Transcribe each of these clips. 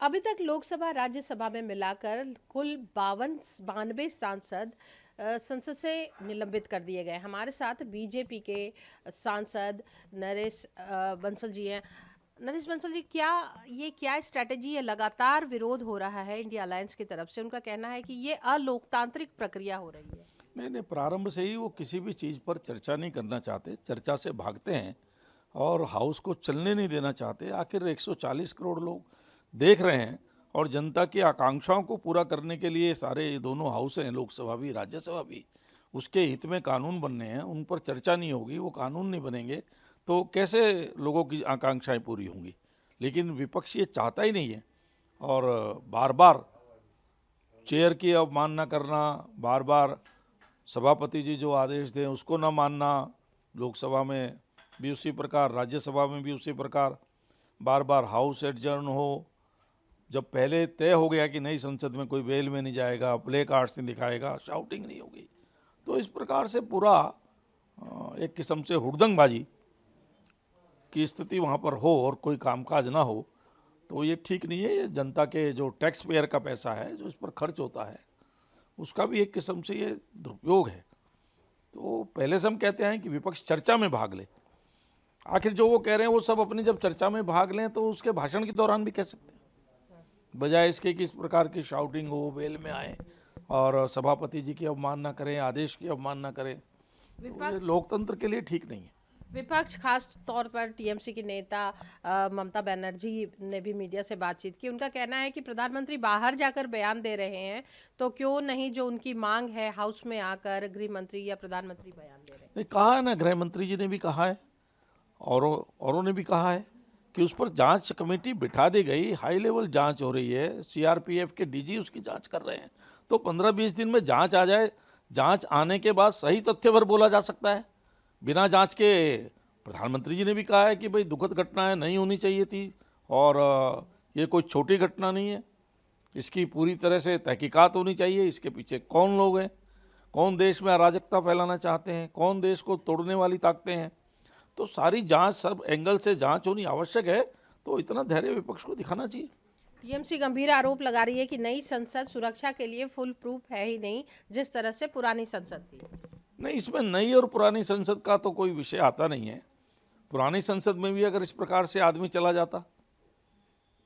अभी तक लोकसभा राज्यसभा में मिलाकर कुल 92 सांसद संसद से निलंबित कर दिए गए। हमारे साथ बीजेपी के सांसद नरेश बंसल जी हैं। नरेश बंसल जी, क्या स्ट्रैटेजी है? लगातार विरोध हो रहा है इंडिया अलायंस की तरफ से। उनका कहना है कि ये अलोकतांत्रिक प्रक्रिया हो रही है। नहीं, प्रारंभ से ही वो किसी भी चीज़ पर चर्चा नहीं करना चाहते, चर्चा से भागते हैं और हाउस को चलने नहीं देना चाहते। आखिर 140 करोड़ लोग देख रहे हैं और जनता की आकांक्षाओं को पूरा करने के लिए सारे ये दोनों हाउस हैं, लोकसभा भी राज्यसभा भी, उसके हित में कानून बनने हैं। उन पर चर्चा नहीं होगी, वो कानून नहीं बनेंगे तो कैसे लोगों की आकांक्षाएं पूरी होंगी। लेकिन विपक्ष ये चाहता ही नहीं है और बार बार चेयर की अवमानना करना, बार बार सभापति जी जो आदेश दें उसको ना मानना, लोकसभा में भी उसी प्रकार, राज्यसभा में भी उसी प्रकार, बार बार हाउस एडजर्न हो। जब पहले तय हो गया कि नई संसद में कोई बेल में नहीं जाएगा, प्ले कार्ड्स नहीं दिखाएगा, शाउटिंग नहीं होगी, तो इस प्रकार से पूरा एक किस्म से हुड़दंगबाजी की स्थिति वहाँ पर हो और कोई कामकाज ना हो, तो ये ठीक नहीं है। ये जनता के जो टैक्स पेयर का पैसा है जो इस पर खर्च होता है, उसका भी एक किस्म से ये दुरुपयोग है। तो पहले से हम कहते हैं कि विपक्ष चर्चा में भाग ले। आखिर जो वो कह रहे हैं वो सब अपनी जब चर्चा में भाग लें तो उसके भाषण के दौरान भी कह सकते हैं, बजाय इसके कि इस प्रकार की शाउटिंग हो, बेल में आए और सभापति जी की अवमानना करें, आदेश की अवमानना करें। तो ये लोकतंत्र के लिए ठीक नहीं है। विपक्ष, खास तौर पर टीएमसी की नेता ममता बनर्जी ने भी मीडिया से बातचीत की। उनका कहना है कि प्रधानमंत्री बाहर जाकर बयान दे रहे हैं तो क्यों नहीं जो उनकी मांग है हाउस में आकर गृह मंत्री या प्रधानमंत्री बयान दे रहे हैं। नहीं, कहा है ना, गृह मंत्री जी ने भी कहा है, औरों ने भी कहा है कि उस पर जांच कमेटी बिठा दी गई, हाई लेवल जांच हो रही है, सीआरपीएफ के डीजी उसकी जांच कर रहे हैं। तो 15-20 दिन में जांच आ जाए, जांच आने के बाद सही तथ्य पर बोला जा सकता है। बिना जांच के प्रधानमंत्री जी ने भी कहा है कि भाई दुखद घटनाएं नहीं होनी चाहिए थी और ये कोई छोटी घटना नहीं है, इसकी पूरी तरह से तहकीकात होनी चाहिए। इसके पीछे कौन लोग हैं, कौन देश में अराजकता फैलाना चाहते हैं, कौन देश को तोड़ने वाली ताकतें हैं, तो सारी जांच, सब एंगल से जांच होनी आवश्यक है। तो इतना धैर्य विपक्ष को दिखाना चाहिए। टीएमसी गंभीर आरोप लगा रही है कि नई संसद सुरक्षा के लिए फुल प्रूफ है ही नहीं, जिस तरह से पुरानी संसद थी। नहीं, इसमें नई और पुरानी संसद का तो कोई विषय आता नहीं है। पुरानी संसद में भी अगर इस प्रकार से आदमी चला जाता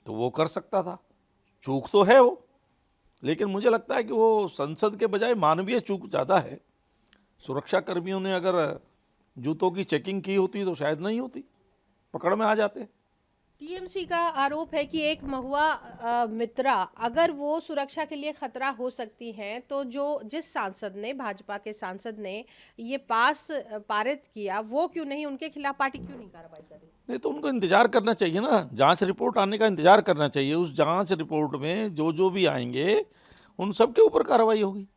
तो वो कर सकता था, चूक तो है वो, लेकिन मुझे लगता है कि वो संसद के बजाय मानवीय चूक ज़्यादा है। सुरक्षा कर्मियों ने अगर जूतों की चेकिंग की होती तो शायद नहीं होती, पकड़ में आ जाते। टीएमसी का आरोप है कि एक महुआ मित्रा, अगर वो सुरक्षा के लिए खतरा हो सकती हैं तो जिस सांसद ने, भाजपा के सांसद ने ये पारित किया, वो क्यों नहीं, उनके खिलाफ पार्टी क्यों नहीं कार्रवाई कर रही? नहीं तो उनको इंतजार करना चाहिए ना, जांच रिपोर्ट आने का इंतजार करना चाहिए। उस जांच रिपोर्ट में जो भी आएंगे उन सब के ऊपर कार्रवाई होगी।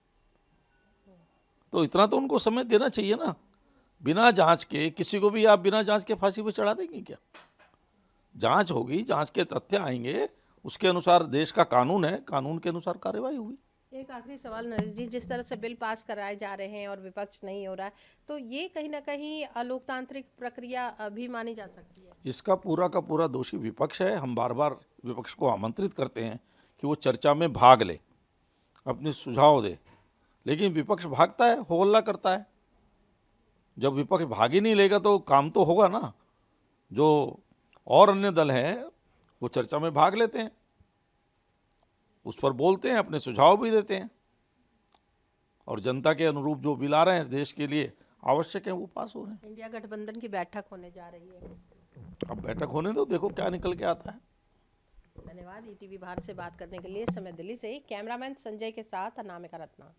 तो इतना तो उनको समय देना चाहिए ना। बिना जांच के किसी को भी आप बिना जांच के फांसी पर चढ़ा देंगे क्या? जांच होगी, जांच के तथ्य आएंगे, उसके अनुसार देश का कानून है, कानून के अनुसार कार्रवाई होगी। एक आखिरी सवाल नरेश जी, जिस तरह से बिल पास कराए जा रहे हैं और विपक्ष नहीं हो रहा है, तो ये कहीं ना कहीं अलोकतांत्रिक प्रक्रिया भी मानी जा सकती है? इसका पूरा का पूरा दोषी विपक्ष है। हम बार बार विपक्ष को आमंत्रित करते हैं कि वो चर्चा में भाग ले, अपने सुझाव दे, लेकिन विपक्ष भागता है, हो हल्ला करता है। जब विपक्ष भाग ही नहीं लेगा तो काम तो होगा ना। जो और अन्य दल हैं वो चर्चा में भाग लेते हैं, उस पर बोलते हैं, अपने सुझाव भी देते हैं और जनता के अनुरूप जो बिल आ रहे हैं देश के लिए आवश्यक है वो पास हो रहे हैं। इंडिया गठबंधन की बैठक होने जा रही है, अब बैठक होने दो, देखो क्या निकल के आता है। धन्यवाद। ईटीवी भारत से बात करने के लिए। समय दिल्ली से कैमरामैन संजय के साथ अनामिका रत्ना।